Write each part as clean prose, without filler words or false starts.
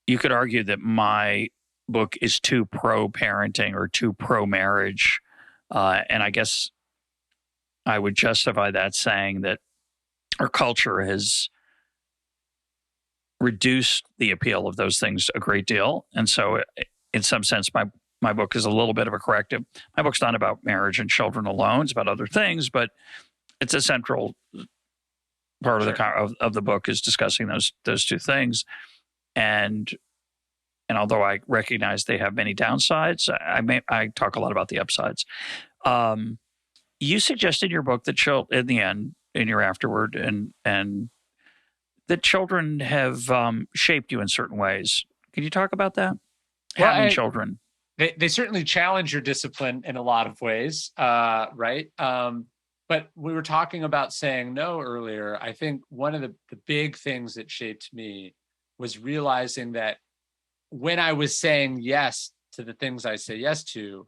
you could argue that my book is too pro parenting or too pro marriage. And I guess I would justify that saying that our culture has reduced the appeal of those things a great deal. And so, in some sense, my book is a little bit of a corrective. My book's not about marriage and children alone; it's about other things, but it's a central part of the book is discussing those two things. And although I recognize they have many downsides, I talk a lot about the upsides. You suggest in your book that in the end, in your afterword, and that children have shaped you in certain ways. Can you talk about that? Well, Having children. They certainly challenge your discipline in a lot of ways, right? But we were talking about saying no earlier. I think one of the big things that shaped me was realizing that when I was saying yes to the things I say yes to,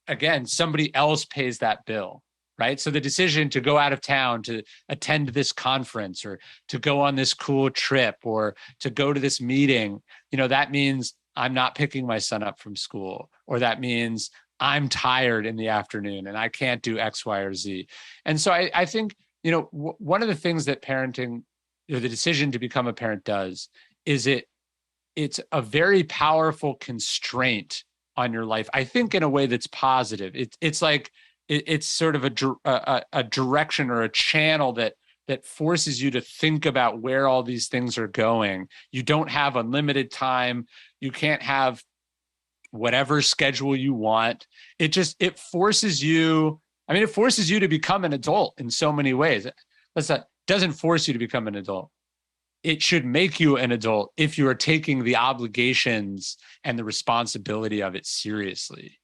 again, somebody else pays that bill, right? So the decision to go out of town to attend this conference or to go on this cool trip or to go to this meeting, that means I'm not picking my son up from school, or that means I'm tired in the afternoon and I can't do X, Y, or Z. And so I think, one of the things that parenting, the decision to become a parent does is it's a very powerful constraint on your life. I think in a way that's positive. It's like, it's sort of a direction or a channel that forces you to think about where all these things are going. You don't have unlimited time. You can't have whatever schedule you want. It forces you. It forces you to become an adult in so many ways. Doesn't force you to become an adult. It should make you an adult if you are taking the obligations and the responsibility of it seriously.